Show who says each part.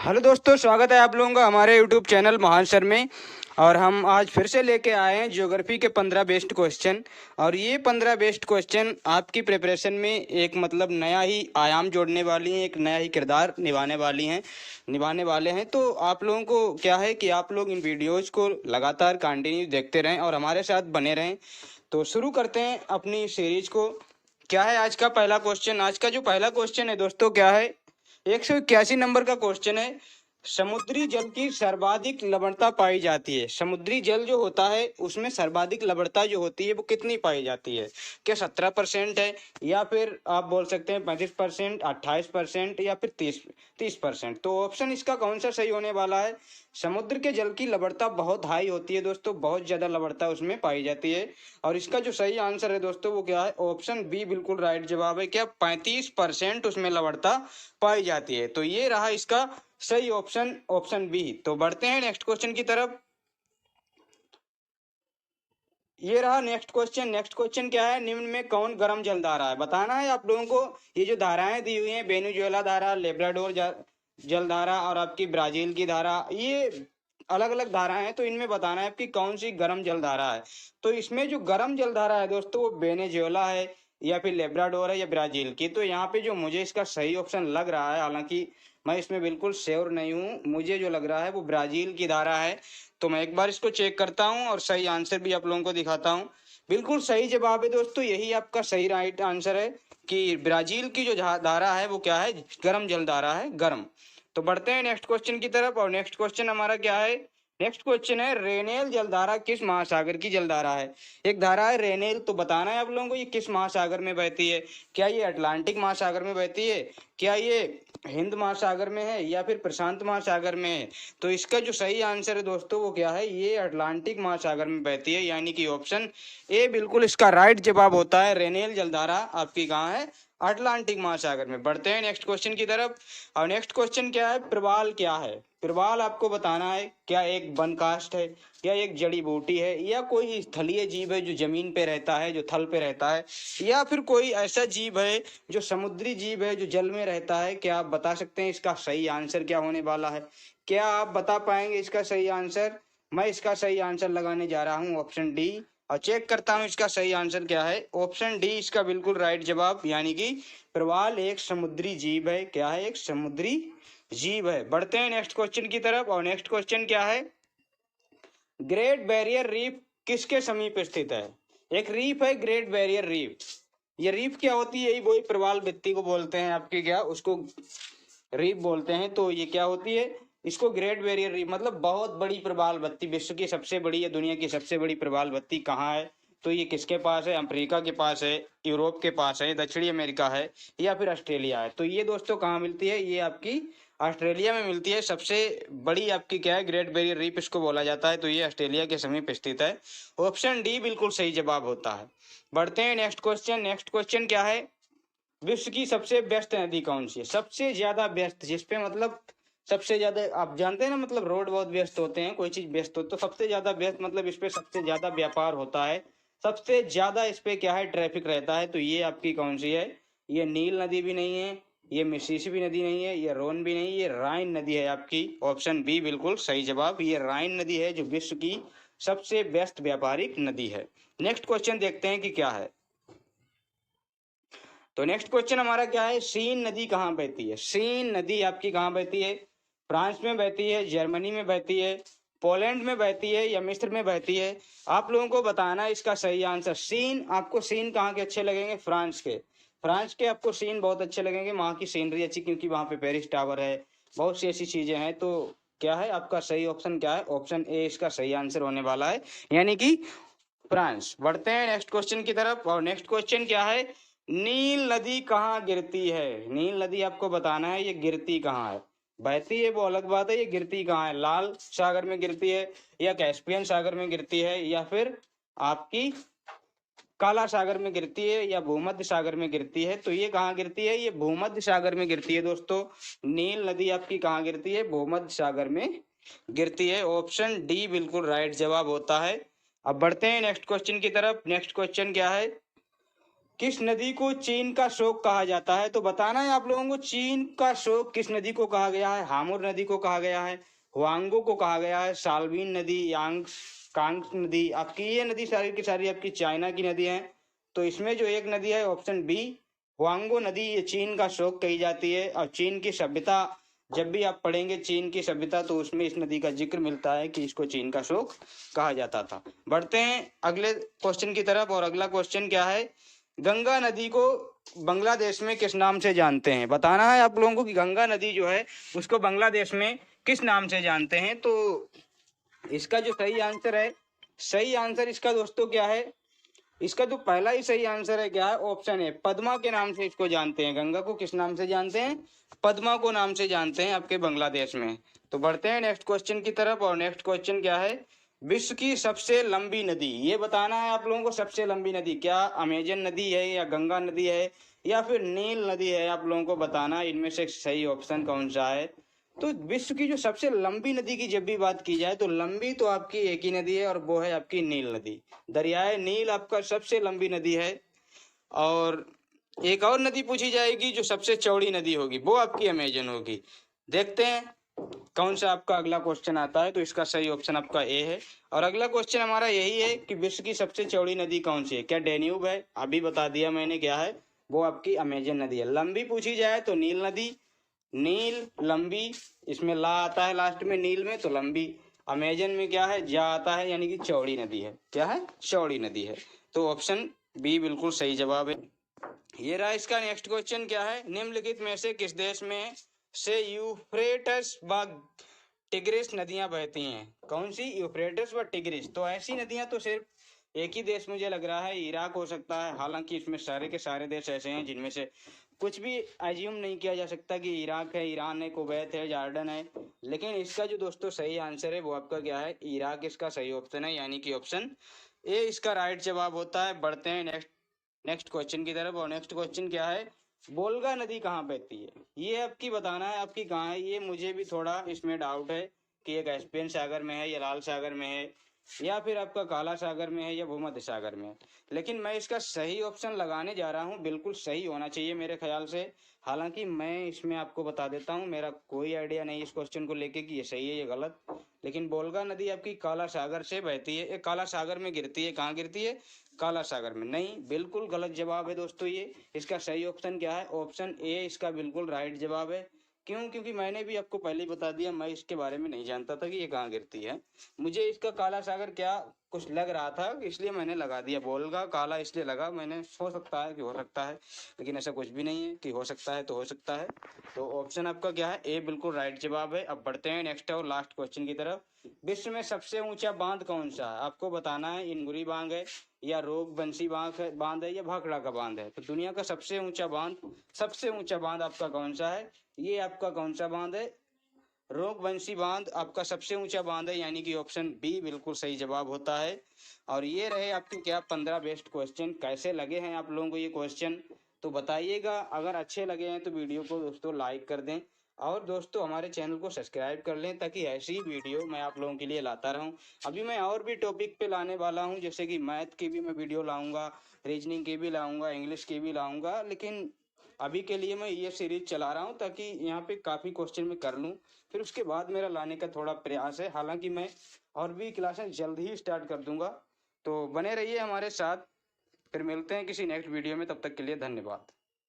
Speaker 1: Hello दोस्तों, स्वागत है आप लोगों का हमारे यूट्यूब चैनल महान सर में। और हम आज फिर से लेके आए हैं ज्योग्राफी के 15 बेस्ट क्वेश्चन। और ये 15 बेस्ट क्वेश्चन आपकी प्रिपरेशन में एक नया ही आयाम जोड़ने वाली हैं, एक नया ही किरदार निभाने वाले हैं। तो आप लोगों को क्या है कि आप लोग इन वीडियोज़ को लगातार कंटिन्यू देखते रहें और हमारे साथ बने रहें। तो शुरू करते हैं अपनी सीरीज को। क्या है आज का पहला क्वेश्चन? आज का जो पहला क्वेश्चन है दोस्तों, क्या है, 181 नंबर का क्वेश्चन है। समुद्री जल की सर्वाधिक लवणता पाई जाती है। समुद्री जल जो होता है उसमें सर्वाधिक लवणता जो होती है वो कितनी पाई जाती है? क्या 17% है, या फिर आप बोल सकते हैं 35%, 28% या फिर 30%? तो ऑप्शन इसका कौन सा सही होने वाला है? समुद्र के जल की लवणता बहुत हाई होती है दोस्तों, बहुत ज्यादा लवणता उसमें पाई जाती है। और इसका जो सही आंसर है दोस्तों वो क्या है? ऑप्शन बी बिल्कुल राइट जवाब है। क्या 35% उसमें लवणता पाई जाती है? तो ये रहा इसका सही ऑप्शन, ऑप्शन बी। तो बढ़ते हैं नेक्स्ट क्वेश्चन की तरफ। ये रहा नेक्स्ट क्वेश्चन। नेक्स्ट क्वेश्चन क्या है? निम्न में कौन गर्म जल धारा है? बताना है आप लोगों को। ये जो धाराएं दी हुई हैं, वेनेजुएला धारा, लेब्राडोर जल धारा और आपकी ब्राजील की धारा, ये अलग अलग धाराएं हैं। तो इनमें बताना है आपकी कौन सी गर्म जल धारा है। तो इसमें जो गर्म जल धारा है दोस्तों वो वेनेजुएला है, या फिर लेब्राडोर है, या ब्राजील की। तो यहाँ पे जो मुझे इसका सही ऑप्शन लग रहा है, हालांकि मैं इसमें बिल्कुल श्योर नहीं हूँ, मुझे जो लग रहा है वो ब्राजील की धारा है। तो मैं एक बार इसको चेक करता हूँ और सही आंसर भी आप लोगों को दिखाता हूँ। बिल्कुल सही जवाब है दोस्तों, यही आपका सही राइट आंसर है कि ब्राजील की जो धारा है वो क्या है? गर्म जल धारा है, गर्म। तो बढ़ते हैं नेक्स्ट क्वेश्चन की तरफ। और नेक्स्ट क्वेश्चन हमारा क्या है? नेक्स्ट क्वेश्चन है, रेनेल जलधारा किस महासागर की जलधारा है? एक धारा है रेनेल, तो बताना है आप लोगों को ये किस महासागर में बहती है। क्या ये अटलांटिक महासागर में बहती है, क्या ये हिंद महासागर में है, या फिर प्रशांत महासागर में है? तो इसका जो सही आंसर है दोस्तों वो क्या है? ये अटलांटिक महासागर में बहती है, यानी कि ऑप्शन ए बिल्कुल इसका राइट जवाब होता है। रेनेल जलधारा आपकी कहाँ है? अटलांटिक महासागर में। बढ़ते हैं नेक्स्ट क्वेश्चन की तरफ। और नेक्स्ट क्वेश्चन क्या है? प्रवाल क्या है? प्रवाल आपको बताना है, क्या एक वन कास्ट है, या एक जड़ी बूटी है, या कोई स्थलीय जीव है जो जमीन पे रहता है, जो थल पे रहता है, या फिर कोई ऐसा जीव है जो समुद्री जीव है जो जल में रहता है? क्या आप बता सकते हैं इसका सही आंसर क्या होने वाला है? क्या आप बता पाएंगे इसका सही आंसर? मैं इसका सही आंसर लगाने जा रहा हूँ ऑप्शन डी, और चेक करता हूँ इसका सही आंसर क्या है। ऑप्शन डी इसका बिल्कुल राइट जवाब, यानी कि प्रवाल एक समुद्री जीव है। क्या है? एक समुद्री जीव है। बढ़ते हैं नेक्स्ट क्वेश्चन की तरफ। और नेक्स्ट क्वेश्चन क्या है? ग्रेट बैरियर रीफ किसके समीप स्थित है? एक रीफ है ग्रेट बैरियर रीफ। ये रीफ क्या होती है? यही वही प्रवाल भित्ति को बोलते हैं आपके, क्या उसको रीफ बोलते हैं। तो ये क्या होती है? इसको ग्रेट बैरियर रीफ, मतलब बहुत बड़ी प्रवाल भित्ति, विश्व की सबसे बड़ी या दुनिया की सबसे बड़ी प्रवाल भित्ति कहाँ है? तो ये किसके पास है? अफ्रीका के पास है, यूरोप के पास है, दक्षिणी अमेरिका है, या फिर ऑस्ट्रेलिया है? तो ये दोस्तों कहाँ मिलती है? ये आपकी ऑस्ट्रेलिया में मिलती है। सबसे बड़ी आपकी क्या है? ग्रेट बैरियर रीफ इसको बोला जाता है। तो ये ऑस्ट्रेलिया के समीप स्थित है। ऑप्शन डी बिल्कुल सही जवाब होता है। बढ़ते हैं नेक्स्ट क्वेश्चन। नेक्स्ट क्वेश्चन क्या है? विश्व की सबसे व्यस्त नदी कौन सी है? सबसे ज्यादा व्यस्त, जिसपे सबसे ज्यादा, आप जानते हैं ना, रोड बहुत व्यस्त होते हैं, कोई चीज व्यस्त हो तो सबसे ज्यादा व्यस्त, इस पे सबसे ज्यादा व्यापार होता है, सबसे ज्यादा इस पे क्या है? ट्रैफिक रहता है। तो ये आपकी कौन सी है? ये नील नदी भी नहीं है, ये मिसिसिपी नदी नहीं है, ये रोन भी नहीं, ये राइन नदी है आपकी। ऑप्शन बी बिल्कुल सही जवाब, ये राइन नदी है जो विश्व की सबसे व्यस्त व्यापारिक नदी है। नेक्स्ट क्वेश्चन देखते हैं कि क्या है। तो नेक्स्ट क्वेश्चन हमारा क्या है? सीन नदी कहाँ बहती है? सीन नदी आपकी कहाँ बहती है? फ्रांस में बहती है, जर्मनी में बहती है, पोलैंड में बहती है, या मिस्र में बहती है? आप लोगों को बताना है इसका सही आंसर। सीन, आपको सीन कहाँ के अच्छे लगेंगे? फ्रांस के। फ्रांस के आपको सीन बहुत अच्छे लगेंगे, वहाँ की सीनरी अच्छी, क्योंकि वहाँ पे पेरिस टावर है, बहुत सी ऐसी चीजें हैं। तो क्या है आपका सही ऑप्शन? क्या है? ऑप्शन ए इसका सही आंसर होने वाला है, यानी कि फ्रांस। बढ़ते हैं नेक्स्ट क्वेश्चन की तरफ। और नेक्स्ट क्वेश्चन क्या है? नील नदी कहाँ गिरती है? नील नदी आपको बताना है ये गिरती कहाँ है। बहती है वो अलग बात है, ये गिरती कहाँ है? लाल सागर में गिरती है, या कैस्पियन सागर में गिरती है, या फिर आपकी काला सागर में गिरती है, या भूमध्य सागर में गिरती है? तो ये कहाँ गिरती है? ये भूमध्य सागर में गिरती है दोस्तों। नील नदी आपकी कहाँ गिरती है? भूमध्य सागर में गिरती है। ऑप्शन डी बिल्कुल राइट जवाब होता है। अब बढ़ते हैं नेक्स्ट क्वेश्चन की तरफ। नेक्स्ट क्वेश्चन क्या है? किस नदी को चीन का शोक कहा जाता है? तो बताना है आप लोगों को चीन का शोक किस नदी को कहा गया है। हामुर नदी को कहा गया है, हुआंगो को कहा गया है, साल्विन नदी, यांग कांग नदी। आपकी ये नदी सारी की सारी आपकी चाइना की नदी है। तो इसमें जो एक नदी है ऑप्शन बी हुआंगो नदी, ये चीन का शोक कही जाती है। और चीन की सभ्यता जब भी आप पढ़ेंगे चीन की सभ्यता तो उसमें इस नदी का जिक्र मिलता है कि इसको चीन का शोक कहा जाता था। बढ़ते हैं अगले क्वेश्चन की तरफ। और अगला क्वेश्चन क्या है, गंगा नदी को बांग्लादेश में किस नाम से जानते हैं? बताना है आप लोगों को कि गंगा नदी जो है उसको बांग्लादेश में किस नाम से जानते हैं। तो इसका जो सही आंसर है, सही आंसर इसका दोस्तों क्या है, इसका जो पहला ही सही आंसर है क्या है, ऑप्शन है पद्मा के नाम से इसको जानते हैं। गंगा को किस नाम से जानते हैं? पद्मा को नाम से जानते हैं आपके बांग्लादेश में। तो बढ़ते हैं नेक्स्ट क्वेश्चन की तरफ। और नेक्स्ट क्वेश्चन क्या है, विश्व की सबसे लंबी नदी, ये बताना है आप लोगों को। सबसे लंबी नदी क्या अमेजन नदी है या गंगा नदी है या फिर नील नदी है? आप लोगों को बताना है इनमें से सही ऑप्शन कौन सा है। तो विश्व की जो सबसे लंबी नदी की जब भी बात की जाए तो लंबी तो आपकी एक ही नदी है और वो है आपकी नील नदी। दरियाए नील आपका सबसे लंबी नदी है। और एक और नदी पूछी जाएगी जो सबसे चौड़ी नदी होगी, वो आपकी अमेजन होगी। देखते हैं कौन सा आपका अगला क्वेश्चन आता है। तो इसका सही ऑप्शन आपका ए है। और अगला क्वेश्चन हमारा यही है कि विश्व की सबसे चौड़ी नदी कौन सी है? क्या डेन्यूब है? अभी बता दिया मैंने क्या है, वो आपकी अमेजन नदी है। लंबी पूछी जाए तो नील नदी, नील लंबी, इसमें ला आता है लास्ट में नील में तो लंबी। अमेजन में क्या है, जा आता है यानी कि चौड़ी नदी है। क्या है? चौड़ी नदी है। तो ऑप्शन बी बिल्कुल सही जवाब है। ये रहा इसका नेक्स्ट क्वेश्चन क्या है, निम्नलिखित में से किस देश में से यूफ्रेटस व टिग्रिस नदियां बहती हैं? कौन सी? यूफ्रेटस व टिग्रिस। तो ऐसी नदियां तो सिर्फ एक ही देश मुझे लग रहा है, इराक हो सकता है। हालांकि इसमें सारे के सारे देश ऐसे हैं जिनमें से कुछ भी एज्यूम नहीं किया जा सकता कि इराक है, ईरान है, कुवैत है, जॉर्डन है। लेकिन इसका जो दोस्तों सही आंसर है वो आपका क्या है, इराक इसका सही ऑप्शन है, यानी कि ऑप्शन ए इसका राइट जवाब होता है। बढ़ते हैं नेक्स्ट क्वेश्चन की तरफ। और नेक्स्ट क्वेश्चन क्या है, बोलगा नदी कहाँ बहती है? ये आपकी बताना है आपकी कहाँ है। ये मुझे भी थोड़ा इसमें डाउट है कि ये कैस्पियन सागर में है या लाल सागर में है या फिर आपका काला सागर में है या भूमध्य सागर में है। लेकिन मैं इसका सही ऑप्शन लगाने जा रहा हूँ, बिल्कुल सही होना चाहिए मेरे ख्याल से। हालांकि मैं इसमें आपको बता देता हूँ, मेरा कोई आइडिया नहीं इस क्वेश्चन को लेके कि ये सही है या गलत। लेकिन बोलगा नदी आपकी काला सागर से बहती है, ये काला सागर में गिरती है। कहाँ गिरती है? काला सागर में। नहीं, बिल्कुल गलत जवाब है दोस्तों ये। इसका सही ऑप्शन क्या है? ऑप्शन ए इसका बिल्कुल राइट जवाब है। क्यों? क्योंकि मैंने भी आपको पहले ही बता दिया, मैं इसके बारे में नहीं जानता था कि ये कहाँ गिरती है। मुझे इसका काला सागर क्या कुछ लग रहा था, इसलिए मैंने लगा दिया। बोलगा काला इसलिए लगा, मैंने हो सकता है कि हो सकता है, लेकिन ऐसा कुछ भी नहीं है कि हो सकता है तो हो सकता है। तो ऑप्शन आपका क्या है, ए बिल्कुल राइट जवाब है। अब बढ़ते हैं नेक्स्ट और लास्ट क्वेश्चन की तरफ। विश्व में सबसे ऊंचा बांध कौन सा है? आपको बताना है इनगुरी बांध है या रोग बंसी बांध है या भाखड़ा का बांध है। तो दुनिया का सबसे ऊंचा बांध आपका कौन सा है? ये आपका कौन सा बांध है? रोगवंशी बांध आपका सबसे ऊंचा बांध है, यानी कि ऑप्शन बी बिल्कुल सही जवाब होता है। और ये रहे आपके क्या 15 बेस्ट क्वेश्चन। कैसे लगे हैं आप लोगों को ये क्वेश्चन तो बताइएगा। अगर अच्छे लगे हैं तो वीडियो को दोस्तों लाइक कर दें और दोस्तों हमारे चैनल को सब्सक्राइब कर लें, ताकि ऐसी ही वीडियो मैं आप लोगों के लिए लाता रहूं। अभी मैं और भी टॉपिक पे लाने वाला हूं, जैसे कि मैथ की भी मैं वीडियो लाऊंगा, रीजनिंग की भी लाऊंगा, इंग्लिश की भी लाऊंगा। लेकिन अभी के लिए मैं ये सीरीज चला रहा हूँ ताकि यहाँ पे काफ़ी क्वेश्चन मैं कर लूँ, फिर उसके बाद मेरा लाने का थोड़ा प्रयास है। हालांकि मैं और भी क्लासेस जल्द ही स्टार्ट कर दूंगा, तो बने रहिए हमारे साथ। फिर मिलते हैं किसी नेक्स्ट वीडियो में, तब तक के लिए धन्यवाद।